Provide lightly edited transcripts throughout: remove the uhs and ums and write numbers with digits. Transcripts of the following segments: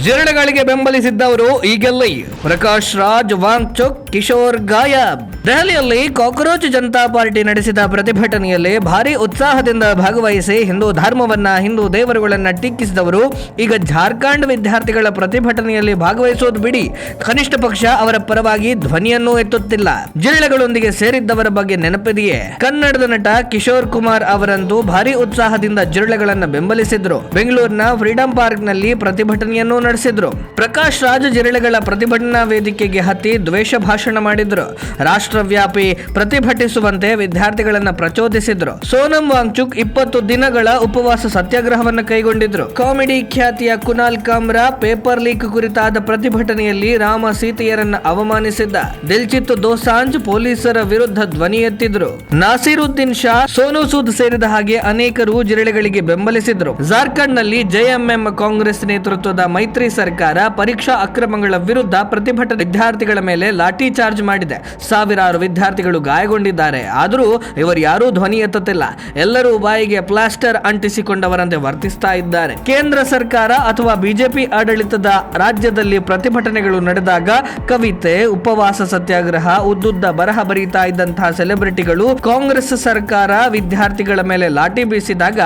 ಜಿರಳೆಗಳಿಗೆ ಬೆಂಬಲಿಸಿದ್ದವರು ಈಗೆಲ್ಲಿ ಪ್ರಕಾಶ್ ರಾಜ್, ವಾಂಗ್ಚುಕ್, ಕಿಶೋರ್ ಗಾಯಬ್. ದೆಹಲಿಯಲ್ಲಿ cockroach Janata party ನಡೆಸಿದ ಪ್ರತಿಭಟನೆಯಲ್ಲಿ ಭಾರಿ ಉತ್ಸಾಹದಿಂದ ಭಾಗವಹಿಸಿ ಹಿಂದೂ ಧರ್ಮವನ್ನ, ಹಿಂದೂ ದೇವರುಗಳನ್ನ ಟೀಕಿಸಿದವರು ಈಗ ಜಾರ್ಖಂಡ್ ವಿದ್ಯಾರ್ಥಿಗಳ ಪ್ರತಿಭಟನೆಯಲ್ಲಿ ಭಾಗವಹಿಸೋದು ಬಿಡಿ, ಕನಿಷ್ಠ ಪಕ್ಷ ಅವರ ಪರವಾಗಿ ಧ್ವನಿಯನ್ನೂ ಎತ್ತುತ್ತಿಲ್ಲ. ಜಿರಳೆಗಳೊಂದಿಗೆ ಸೇರಿದ್ದವರ ಬಗ್ಗೆ ನೆನಪಿದೆಯೇ? ಕನ್ನಡದ ನಟ ಕಿಶೋರ್ ಕುಮಾರ್ ಅವರಂತೂ ಭಾರಿ ಉತ್ಸಾಹದಿಂದ ಜಿರಳೆಗಳನ್ನ ಬೆಂಬಲಿಸಿದ್ರು. ಬೆಂಗಳೂರಿನ ಫ್ರೀಡಂ ಪಾರ್ಕ್ ನಲ್ಲಿ ಪ್ರತಿಭಟನೆಯನ್ನು ನಡೆಸಿದ್ರು. ಪ್ರಕಾಶ್ ರಾಜ್ ಜಿರಳೆಗಳ ಪ್ರತಿಭಟನಾ ವೇದಿಕೆಗೆ ಹತ್ತಿ ದ್ವೇಷ ಭಾಷಣ ಮಾಡಿದ್ರು. ರಾಷ್ಟ್ರವ್ಯಾಪಿ ಪ್ರತಿಭಟಿಸುವಂತೆ ವಿದ್ಯಾರ್ಥಿಗಳನ್ನ ಪ್ರಚೋದಿಸಿದ್ರು. ಸೋನಂ ವಾಂಗ್ಚುಕ್ 20 ದಿನಗಳ ಉಪವಾಸ ಸತ್ಯಾಗ್ರಹವನ್ನು ಕೈಗೊಂಡಿದ್ರು. ಕಾಮಿಡಿ ಖ್ಯಾತಿಯ ಕುನಾಲ್ ಕಾಮ್ರಾ ಪೇಪರ್ ಲೀಕ್ ಕುರಿತಾದ ಪ್ರತಿಭಟನೆಯಲ್ಲಿ ರಾಮ ಸೀತೆಯರನ್ನ ಅವಮಾನಿಸಿದ್ದ. ದಿಲ್ಜಿತ್ ದೋಸಾಂಜ್ ಪೊಲೀಸರ ವಿರುದ್ಧ ಧ್ವನಿ ಎತ್ತಿದ್ರು. ನಾಸಿರುದ್ದೀನ್ ಶಾ, ಸೋನು ಸೂದ್ ಸೇರಿದ ಹಾಗೆ ಅನೇಕರು ಜಿರಳೆಗಳಿಗೆ ಬೆಂಬಲಿಸಿದ್ರು. ಜಾರ್ಖಂಡ್ ನಲ್ಲಿ ಜೆಎಂಎಂ ಕಾಂಗ್ರೆಸ್ ನೇತೃತ್ವದ ಮೈತ್ರಿ ಸರ್ಕಾರ ಪರೀಕ್ಷಾ ಅಕ್ರಮಗಳ ವಿರುದ್ಧ ಪ್ರತಿಭಟನೆ ವಿದ್ಯಾರ್ಥಿಗಳ ಮೇಲೆ ಲಾಠಿ ಚಾರ್ಜ್ ಮಾಡಿದೆ. ಸಾವಿರಾರು ವಿದ್ಯಾರ್ಥಿಗಳು ಗಾಯಗೊಂಡಿದ್ದಾರೆ. ಆದರೂ ಇವರು ಯಾರೂ ಧ್ವನಿ ಎತ್ತುತ್ತಿಲ್ಲ. ಎಲ್ಲರೂ ಬಾಯಿಗೆ ಪ್ಲಾಸ್ಟರ್ ಅಂಟಿಸಿಕೊಂಡವರಂತೆ ವರ್ತಿಸ್ತಾ ಇದ್ದಾರೆ. ಕೇಂದ್ರ ಸರ್ಕಾರ ಅಥವಾ ಬಿಜೆಪಿ ಆಡಳಿತದ ರಾಜ್ಯದಲ್ಲಿ ಪ್ರತಿಭಟನೆಗಳು ನಡೆದಾಗ ಕವಿತೆ, ಉಪವಾಸ ಸತ್ಯಾಗ್ರಹ, ಉದ್ದುದ್ದ ಬರಹ ಬರೀತಾ ಇದ್ದಂತಹ ಸೆಲೆಬ್ರಿಟಿಗಳು ಕಾಂಗ್ರೆಸ್ ಸರ್ಕಾರ ವಿದ್ಯಾರ್ಥಿಗಳ ಮೇಲೆ ಲಾಠಿ ಬೀಸಿದಾಗ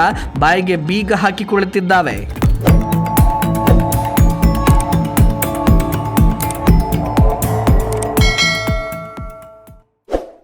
ಬಾಯಿಗೆ ಬೀಗ ಹಾಕಿಕೊಳ್ಳುತ್ತಿದ್ದಾವೆ.